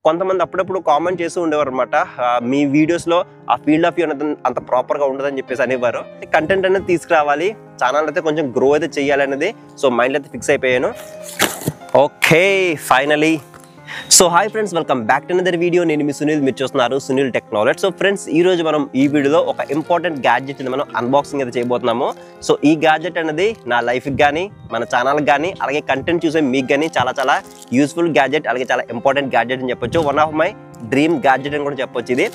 కొంతమంది అప్పుడప్పుడు కామెంట్ చేస్తూ ఉండేవారు అనమాట. మీ వీడియోస్లో ఆ ఫీల్డ్ ఆఫ్ వ్యూ అనేది అంత ప్రాపర్గా ఉండదని చెప్పేసి అనేవారు. కంటెంట్ అనేది తీసుకురావాలి, ఛానల్ అయితే కొంచెం గ్రో అయితే చేయాలి అనేది సో మైండ్లో అయితే ఫిక్స్ అయిపోయాను. Okay, finally so hi friends, welcome back to another video. నేను మీ సునీల్, మీరు చూస్తున్నారు సునీల్ టెక్నాలజీ. సో ఫ్రెండ్స్, ఈ రోజు మనం ఈ వీడియోలో ఒక ఇంపార్టెంట్ గ్యాడ్జెట్ మనం అన్బాక్సింగ్ అయితే చేయబోతున్నాము. సో ఈ గ్యాడ్జెట్ అనేది నా లైఫ్కి కానీ మన ఛానల్కి కానీ అలాగే కంటెంట్ చూసే మీకు కానీ చాలా చాలా యూస్ఫుల్ గ్యాడ్జెట్, అలాగే చాలా ఇంపార్టెంట్ గ్యాడ్జెట్ అని చెప్పొచ్చు. One of my dream gadget అని కూడా చెప్పొచ్చు ఇది.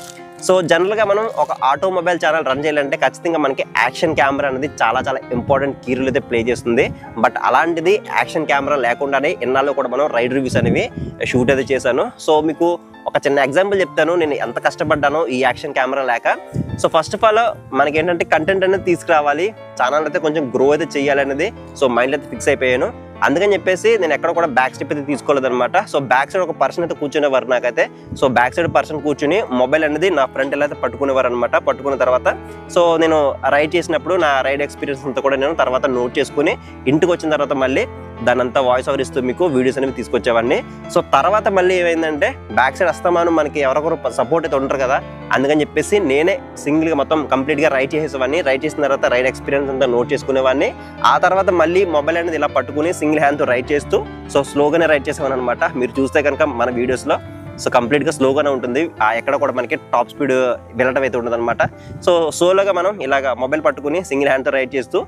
సో జనరల్గా మనం ఒక ఆటోమొబైల్ ఛానల్ రన్ చేయాలంటే ఖచ్చితంగా మనకి యాక్షన్ కెమెరా అనేది చాలా చాలా ఇంపార్టెంట్ కీ రోల్ అయితే ప్లే చేస్తుంది. బట్ అలాంటిది యాక్షన్ కెమెరా లేకుండానే ఎన్నాళ్ళు కూడా మనం రైడ్ రివ్యూస్ అనేవి షూట్ అయితే చేశాను. సో మీకు ఒక చిన్న ఎగ్జాంపుల్ చెప్తాను, నేను ఎంత కష్టపడ్డానో ఈ యాక్షన్ కెమెరా లేక. సో ఫస్ట్ ఆఫ్ ఆల్ మనకి ఏంటంటే కంటెంట్ అనేది తీసుకురావాలి, ఛానల్ అయితే కొంచెం గ్రో అయితే చేయాలి అనేది సో మైండ్లో అయితే ఫిక్స్ అయిపోయాను. అందుకని చెప్పేసి నేను ఎక్కడ కూడా బ్యాక్ స్టెప్ అయితే తీసుకోలేదన్నమాట. సో బ్యాక్ సైడ్ ఒక పర్సన్ అయితే కూర్చునేవారు నాకైతే. సో బ్యాక్ సైడ్ పర్సన్ కూర్చుని మొబైల్ అనేది నా ఫ్రంట్ ఎలా అయితే పట్టుకునేవారు అనమాట. పట్టుకున్న తర్వాత సో నేను రైడ్ చేసినప్పుడు నా రైడ్ ఎక్స్పీరియన్స్ అంతా కూడా నేను తర్వాత నోట్ చేసుకుని ఇంటికి వచ్చిన తర్వాత మళ్ళీ దాని అంతా వాయిస్ ఓవర్ ఇస్తూ మీకు వీడియోస్ అనేవి తీసుకొచ్చేవాడిని. సో తర్వాత మళ్ళీ ఏమైందంటే బ్యాక్ సైడ్ వస్తామాను మనకి ఎవరొకరు సపోర్ట్ అయితే ఉంటారు కదా, అందుకని చెప్పేసి నేనే సింగిల్గా మొత్తం కంప్లీట్గా రైడ్ చేసేవాడిని. రైడ్ చేసిన తర్వాత రైడ్ ఎక్స్పీరియన్స్ అంతా నోట్ చేసుకునేవాడిని. ఆ తర్వాత మళ్ళీ మొబైల్ అనేది ఇలా పట్టుకుని సింగిల్ హ్యాండ్తో రైడ్ చేస్తూ సో స్లోగానే రైడ్ చేసేవాను అనమాట. మీరు చూస్తే కనుక మన వీడియోస్లో సో కంప్లీట్గా స్లోగానే ఉంటుంది, ఎక్కడ కూడా మనకి టాప్ స్పీడ్ వెళ్ళడం అయితే ఉండదు అనమాట. సో సోలోగా మనం ఇలాగ మొబైల్ పట్టుకుని సింగిల్ హ్యాండ్తో రైడ్ చేస్తూ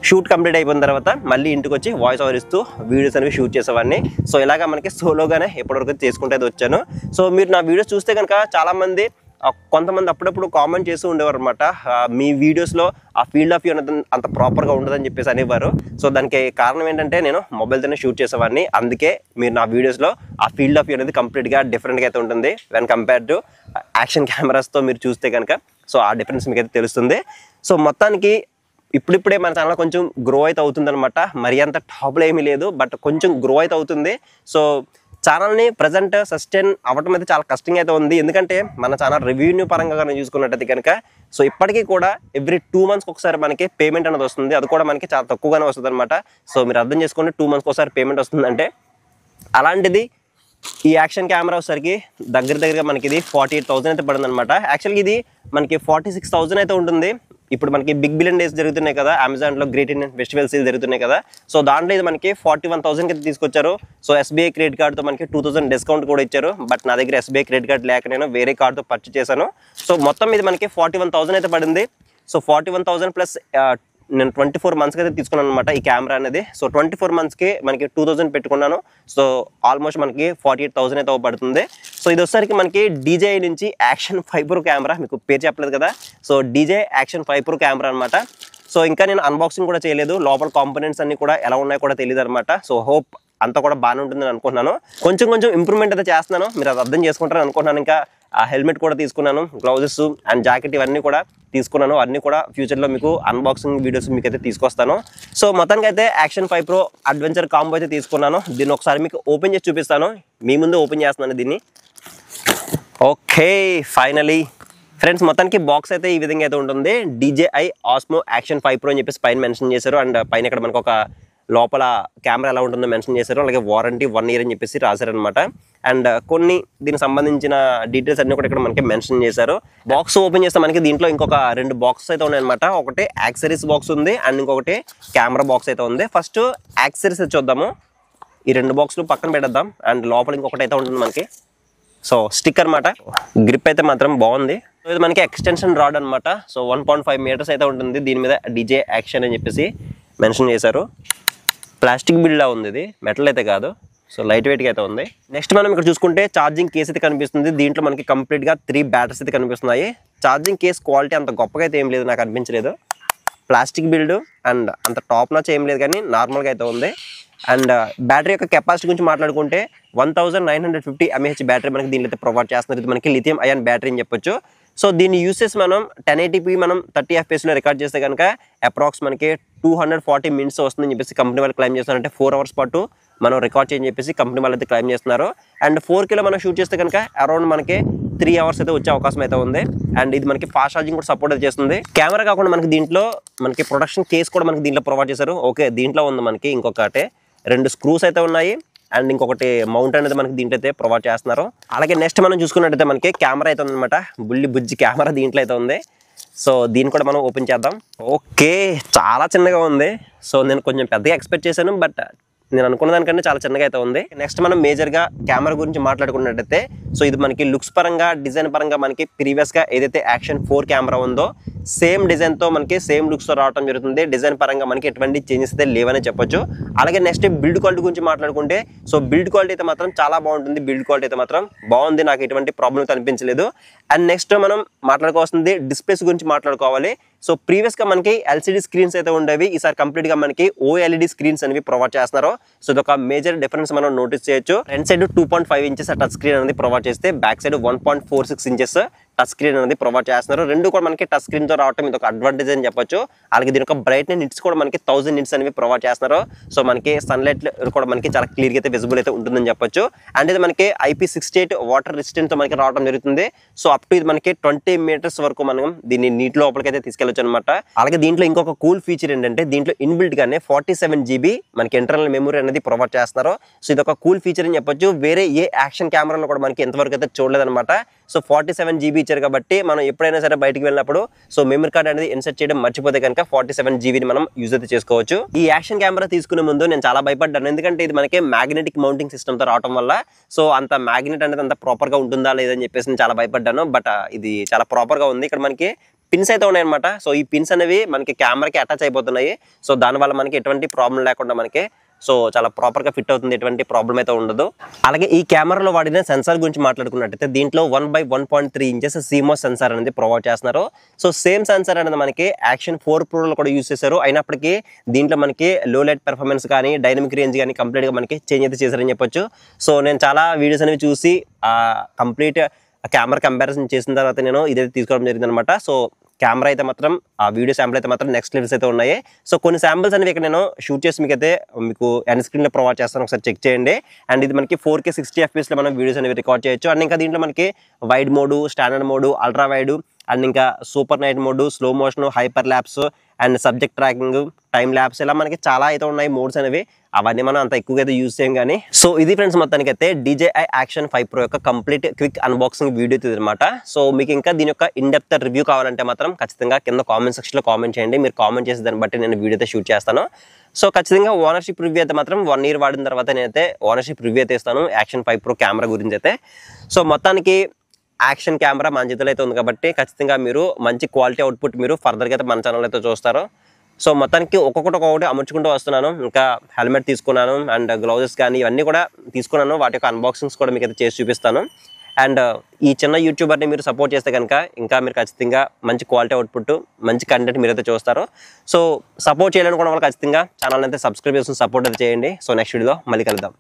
షూట్ కంప్లీట్ అయిపోయిన తర్వాత మళ్ళీ ఇంటికి వచ్చి వాయిస్ ఓవర్ ఇస్తూ వీడియోస్ అనేవి షూట్ చేసేవాడిని. సో ఇలాగా మనకి సోలోగానే ఎప్పటివరకు చేసుకుంటే వచ్చాను. సో మీరు నా వీడియోస్ చూస్తే కనుక చాలామంది కొంతమంది అప్పుడప్పుడు కామెంట్ చేస్తూ ఉండేవారు అనమాట, మీ వీడియోస్లో ఆ ఫీల్డ్ ఆఫ్ వ్యూ అనేది అంత ప్రాపర్గా ఉండదని చెప్పేసి అనేవారు. సో దానికి కారణం ఏంటంటే నేను మొబైల్తోనే షూట్ చేసేవాడిని. అందుకే మీరు నా వీడియోస్లో ఆ ఫీల్డ్ ఆఫ్ వ్యూ అనేది కంప్లీట్గా డిఫరెంట్గా అయితే ఉంటుంది వెన్ కంపేర్ టు యాక్షన్ కెమెరాస్తో మీరు చూస్తే కనుక. సో ఆ డిఫరెన్స్ మీకు అయితే తెలుస్తుంది. సో మొత్తానికి ఇప్పుడిప్పుడే మన ఛానల్ కొంచెం గ్రో అయితే అవుతుంది అనమాట. మరి అంత టాప్లో ఏమీ లేదు, బట్ కొంచెం గ్రో అయితే అవుతుంది. సో ఛానల్ని ప్రజెంట్ సస్టైన్ అవ్వటం అయితే చాలా కష్టంగా అయితే ఉంది. ఎందుకంటే మన ఛానల్ రెవెన్యూ పరంగా కానీ చూసుకున్నట్టయితే కనుక సో ఇప్పటికీ కూడా ఎవ్రీ 2 months ఒకసారి మనకి పేమెంట్ అనేది వస్తుంది. అది కూడా మనకి చాలా తక్కువగానే వస్తుంది అనమాట. సో మీరు అర్థం చేసుకోండి, 2 months ఒకసారి పేమెంట్ వస్తుందంటే. అలాంటిది ఈ యాక్షన్ కెమెరా వచ్చేసరికి దగ్గరగా మనకి ఇది 48,000 అయితే పడింది అనమాట. యాక్చువల్గా ఇది మనకి 46,000 అయితే ఉంటుంది. ఇప్పుడు మనకి బిగ్ బిలియన్ డేస్ జరుగుతున్నాయి కదా, అమెజాన్లో గ్రేట్ ఇండియన్ ఫెస్టివల్ సేల్ జరుగుతున్నాయి కదా. సో దాంట్లో ఇది మనకి 41,000కి అయితే తీసుకొచ్చారు. సో ఎస్బీఐ క్రెడిట్ కార్డుతో మనకి 2,000 డిస్కౌంట్ కూడా ఇచ్చారు. బట్ నా దగ్గర ఎస్బీఐ క్రెడిట్ కార్డు లేక నేను వేరే కార్డుతో పర్చేస్ చేశాను. సో మొత్తం ఇది మనకి 41,000 అయితే పడింది. సో 41,000 ప్లస్ నేను 24 monthsకి అయితే తీసుకున్నాను అనమాట ఈ కెమెరా అనేది. సో 24 monthsకి మనకి 2,000 పెట్టుకున్నాను. సో ఆల్మోస్ట్ మనకి 48,000 అయితే పడుతుంది. సో ఇది వచ్చేసరికి మనకి DJI నుంచి యాక్షన్ 5 Pro కెమెరా, మీకు పేరు చెప్పలేదు కదా. So DJI action 5 Pro camera అనమాట. సో ఇంకా నేను అన్బాక్సింగ్ కూడా చేయలేదు, లోపల కాంపోనెంట్స్ అన్ని కూడా ఎలా ఉన్నాయో కూడా తెలియదు అనమాట. సో హోప్ అంతా కూడా బాగానే ఉంటుందని అనుకుంటున్నాను. కొంచెం ఇంప్రూవ్మెంట్ అయితే చేస్తున్నాను, మీరు అది అర్థం చేసుకుంటారని అనుకుంటున్నాను. ఇంకా ఆ హెల్మెట్ కూడా తీసుకున్నాను, గ్లౌజెస్ అండ్ జాకెట్ ఇవన్నీ కూడా తీసుకున్నాను. అన్నీ కూడా ఫ్యూచర్లో మీకు అన్బాక్సింగ్ వీడియోస్ మీకు అయితే తీసుకొస్తాను. సో మొత్తానికి అయితే యాక్షన్ 5 Pro అడ్వెంచర్ కాంబో అయితే తీసుకున్నాను. దీన్ని ఒకసారి మీకు ఓపెన్ చేసి చూపిస్తాను, మీ ముందు ఓపెన్ చేస్తున్నాను దీన్ని. ఓకే, ఫైనలీ ఫ్రెండ్స్, మొత్తానికి బాక్స్ అయితే ఈ విధంగా అయితే ఉంటుంది. DJI Osmo యాక్షన్ 5 Pro అని చెప్పేసి పైన మెన్షన్ చేశారు. అండ్ పైన ఇక్కడ మనకు ఒక లోపల కెమెరా ఎలా ఉంటుందో మెన్షన్ చేశారు. అలాగే వారంటీ 1 year అని చెప్పేసి రాశారనమాట. అండ్ కొన్ని దీనికి సంబంధించిన డీటెయిల్స్ అన్ని కూడా ఇక్కడ మనకి మెన్షన్ చేశారు. బాక్స్ ఓపెన్ చేస్తే మనకి దీంట్లో ఇంకొక 2 బాక్సెస్ అయితే ఉన్నాయన్నమాట. ఒకటి యాక్సెసరీస్ బాక్స్ ఉంది అండ్ ఇంకొకటి కెమెరా బాక్స్ అయితే ఉంది. ఫస్ట్ యాక్సెసరీస్ చూద్దాము. ఈ 2 బాక్సులు పక్కన పెట్టేద్దాం. అండ్ లోపల ఇంకొకటి అయితే ఉంటుంది మనకి. సో స్టిక్ అనమాట, గ్రిప్ అయితే మాత్రం బాగుంది. సో ఇది మనకి ఎక్స్టెన్షన్ రాడ్ అనమాట. సో 1.5 meters అయితే ఉంటుంది. దీని మీద DJI యాక్షన్ అని చెప్పేసి మెన్షన్ చేశారు. ప్లాస్టిక్ బిల్డ్లా ఉంది, ఇది మెటల్ అయితే కాదు. సో లైట్ వెయిట్గా అయితే ఉంది. నెక్స్ట్ మనం ఇక్కడ చూసుకుంటే ఛార్జింగ్ కేస్ అయితే కనిపిస్తుంది. దీంట్లో మనకి కంప్లీట్గా 3 బ్యాటరీస్ అయితే కనిపిస్తున్నాయి. ఛార్జింగ్ కేస్ క్వాలిటీ అంత గొప్పగా అయితే ఏం లేదు, నాకు అనిపించలేదు. ప్లాస్టిక్ బిల్డ్ అండ్ అంత టాప్ నాచ్ ఏం లేదు, కానీ నార్మల్గా అయితే ఉంది. అండ్ బ్యాటరీ యొక్క కెపాసిటీ గురించి మాట్లాడుకుంటే 1950 mAh బ్యాటరీ మనకి దీనిలో అయితే ప్రొవైడ్ చేస్తున్నారు. ఇది మనకి లిథియం అయాన్ బ్యాటరీ అని చెప్పొచ్చు. సో దీన్ని యూసెస్ మనం 1080p మనం 30 fps రికార్డ్ చేస్తే కనుక అప్రాక్స్ మనకి 240 minutes వస్తుందని చెప్పేసి కంపెనీ వాళ్ళు క్లైమ్ చేస్తున్నారంటే 4 hours పాటు మనం రికార్డ్ చేయని చెప్పేసి కంపెనీ వాళ్ళు అయితే క్లైమ్ చేస్తున్నారు. అండ్ 4K మనం షూట్ చేస్తే కనుక అరౌండ్ మనకి 3 hours అయితే వచ్చే అవకాశం అయితే ఉంది. అండ్ ఇది మనకి ఫాస్ట్ ఛార్జింగ్ కూడా సపోర్ట్ అయితే చేస్తుంది. కెమెరా కాకుండా మనకి దీంట్లో మనకి ప్రొడక్షన్ కేస్ కూడా మనకి దీంట్లో ప్రొవైడ్ చేశారు. ఓకే, దీంట్లో ఉంది మనకి ఇంకొకటి 2 స్క్రూస్ అయితే ఉన్నాయి. అండ్ ఇంకొకటి మౌంట్ అనేది మనకి దీంట్లో అయితే ప్రొవైడ్ చేస్తున్నారు. అలాగే నెక్స్ట్ మనం చూసుకున్నట్టయితే మనకి కెమెరా అయితే ఉందన్నమాట. బుజ్జి కెమెరా దీంట్లో అయితే ఉంది. సో దీన్ని కూడా మనం ఓపెన్ చేద్దాం. ఓకే, చాలా చిన్నగా ఉంది. సో నేను కొంచెం పెద్దగా ఎక్స్పెక్ట్ చేశాను, బట్ నేను అనుకున్న దానికంటే చాలా చిన్నగా అయితే ఉంది. నెక్స్ట్ మనం మేజర్గా కెమెరా గురించి మాట్లాడుకున్నట్టయితే సో ఇది మనకి లుక్స్ పరంగా, డిజైన్ పరంగా మనకి ప్రీవియస్గా ఏదైతే యాక్షన్ 4 కెమెరా ఉందో సేమ్ డిజైన్తో మనకి సేమ్ లుక్స్తో రావడం జరుగుతుంది. డిజైన్ పరంగా మనకి ఎటువంటి చేంజెస్ అయితే లేవని చెప్పొచ్చు. అలాగే నెక్స్ట్ బిల్డ్ క్వాలిటీ గురించి మాట్లాడుకుంటే సో బిల్డ్ క్వాలిటీ అయితే మాత్రం చాలా బాగుంటుంది. బిల్డ్ క్వాలిటీ అయితే మాత్రం బాగుంది, నాకు ఎటువంటి ప్రాబ్లం కనిపించలేదు. అండ్ నెక్స్ట్ మనం మాట్లాడుకోవాల్సింది డిస్ప్లేస్ గురించి మాట్లాడుకోవాలి. సో ప్రీవియస్గా మనకి ఎల్సిడి స్క్రీన్స్ అయితే ఉండేవి, ఈసారి కంప్లీట్గా మనకి ఓఎల్ఈడి స్క్రీన్స్ అనేవి ప్రొవైడ్ చేస్తున్నారు. సో ఇది ఒక మేజర్ డిఫరెన్స్ మనం నోటీస్ చేయొచ్చు. Front side 2.5 inches touch screen అనేది ప్రొవైడ్ చేస్తే back side 1.46 inches touch screen అనేది ప్రొవైడ్ చేస్తున్నారు. రెండు కూడా మనకి టచ్ స్క్రీన్ తో రావడం ఇది ఒక అడ్వాంటేజ్ అని చెప్పొచ్చు. అలాగే దీని యొక్క బ్రైట్నెస్ నిట్స్ కూడా మనకి 1000 నిట్స్ అనేవి ప్రొవైడ్ చేస్తున్నారు. సో మనకి సన్లైట్ కూడా మనకి చాలా క్లియర్ గా అయితే విజిబుల్ అయితే ఉంటుందని చెప్పొచ్చు. అండ్ ఇది మనకి IP68 వాటర్ రెసిస్టెంట్ తో మనకి రావడం జరుగుతుంది. సో అప్ టు ఇది మనకి 20 మీటర్స్ వరకు మనం దీన్ని నీటి లోపలికి అయితే తీసుకెళ్లొచ్చు అనమాట. అలాగే దీంట్లో ఇంకొక కూల్ ఫీచర్ ఏంటంటే దీంట్లో ఇన్బిల్ట్ గానే 47 GB మనకి ఇంటర్నల్ మెమరీ అనేది ప్రొవైడ్ చేస్తున్నారు. సో ఇది ఒక కూల్ ఫీచర్ అని చెప్పొచ్చు. వేరే ఏ యాక్షన్ కెమెరాలో కూడా మనకి ఎంతవరకు అయితే చూడలేదన్నమాట. సో 47 GB ఇచ్చారు కాబట్టి మనం ఎప్పుడైనా సరే బయటికి వెళ్ళినప్పుడు సో మెమరీ కార్డ్ అనేది ఇన్సర్ట్ చేయడం మర్చిపోతే కనుక 47 GBని మనం యూజ్ అయితే చేసుకోవచ్చు. ఈ యాక్షన్ కెమెరా తీసుకునే ముందు నేను చాలా భయపడ్డాను, ఎందుకంటే ఇది మనకి మ్యాగ్నెటిక్ మౌంటింగ్ సిస్టమ్ తో రావడం వల్ల సో అంత మ్యాగ్నెట్ అనేది అంత ప్రాపర్ గా ఉంటుందా లేదని చెప్పేసి నేను చాలా భయపడ్డాను. బట్ ఇది చాలా ప్రాపర్ గా ఉంది. ఇక్కడ మనకి పిన్స్ అయితే ఉన్నాయన్నమాట. సో ఈ పిన్స్ అనేవి మనకి కెమెరాకి అటాచ్ అయిపోతున్నాయి. సో దానివల్ల మనకి ఎటువంటి ప్రాబ్లం లేకుండా మనకి సో చాలా ప్రాపర్ గా ఫిట్ అవుతుంది, ఎటువంటి ప్రాబ్లం అయితే ఉండదు. అలాగే ఈ కెమెరాలో వాడిన సెన్సార్ గురించి మాట్లాడుకున్నట్టయితే దీంట్లో 1/1.3 ఇంచెస్ CMOS సెన్సార్ అనేది ప్రొవైడ్ చేస్తున్నారు. సో సేమ్ సెన్సార్ అనేది మనకి యాక్షన్ 4 Proలో కూడా యూజ్ చేశారు. అయినప్పటికీ దీంట్లో మనకి లో లైట్ పెర్ఫార్మెన్స్ కానీ డైనమిక్ రేంజ్ కానీ కంప్లీట్ గా మనకి చేంజ్ అయితే చేశారని చెప్పొచ్చు. సో నేను చాలా వీడియోస్ అనేవి చూసి కంప్లీట్ కెమెరా కంపారిజన్ చేసిన తర్వాత నేను ఇదైతే తీసుకోవడం జరిగింది అనమాట. సో కెమెరా అయితే మాత్రం ఆ వీడియో శాంపుల్ అయితే మాత్రం నెక్స్ట్ లెవెల్స్ అయితే ఉన్నాయి. సో కొన్ని శాంపుల్స్ అనేవి ఇక్కడ నేను షూట్ చేసి మీకు ఎండ్ స్క్రీన్ లో ప్రొవైడ్ చేస్తాను, ఒకసారి చెక్ చేయండి. అండ్ ఇది మనకి 4K 60 FPS లో మనం వీడియోస్ అనేవి రికార్డ్ చేయొచ్చు. అండ్ ఇంకా దీంట్లో మనకి wide mode, standard mode, ultra wide and ఇంకా super night mode, slow motion, hyperlapse and subject tracking, time lapse ఇలా మనకి చాలా అయితే ఉన్నాయి మోడ్స్ అనేవి. అవన్నీ మనం అంత ఎక్కువగా అయితే యూజ్ చేయం కానీ. సో ఇది ఫ్రెండ్స్ మొత్తానికి అయితే DJI Action 5 Pro యొక్క కంప్లీట్ క్విక్ అన్బాక్సింగ్ వీడియో ఇది అనమాట. సో మీకు ఇంకా దీని యొక్క ఇన్ డెప్త్ రివ్యూ కావాలంటే మాత్రం ఖచ్చితంగా కింద కామెంట్ సెక్షన్ లో కామెంట్ చేయండి. మీరు కామెంట్ చేసే దాన్ని బట్టి నేను వీడియో అయితే షూట్ చేస్తాను. సో ఖచ్చితంగా ఓనర్షిప్ రివ్యూ అయితే మాత్రం 1 year వాడిన తర్వాత నేనైతే ఓనర్షిప్ రివ్యూ అయితే ఇస్తాను Action 5 Pro కెమెరా గురించి అయితే. సో మొత్తానికి యాక్షన్ కెమెరా మన చేతిలో అయితే ఉంది కాబట్టి ఖచ్చితంగా మీరు మంచి క్వాలిటీ అవుట్పుట్ మీరు ఫర్దర్గా అయితే మన ఛానల్ అయితే చూస్తారు. సో మొత్తానికి ఒక్కొక్కటి అమర్చుకుంటూ వస్తున్నాను. ఇంకా హెల్మెట్ తీసుకున్నాను అండ్ గ్లౌజెస్ కానీ ఇవన్నీ కూడా తీసుకున్నాను. వాటి యొక్క అన్బాక్సింగ్స్ కూడా మీకు అయితే చేసి చూపిస్తాను. అండ్ ఈ చిన్న యూట్యూబర్ని మీరు సపోర్ట్ చేస్తే కనుక ఇంకా మీరు ఖచ్చితంగా మంచి క్వాలిటీ అవుట్పుట్, మంచి కంటెంట్ మీరైతే చూస్తారు. సో సపోర్ట్ చేయాలనుకున్న వాళ్ళు ఖచ్చితంగా ఛానల్ అయితే సబ్స్క్రైబ్ చేసుకుని సపోర్ట్ అయితే చేయండి. సో నెక్స్ట్ వీడియోలో మళ్ళీ కలుద్దాం.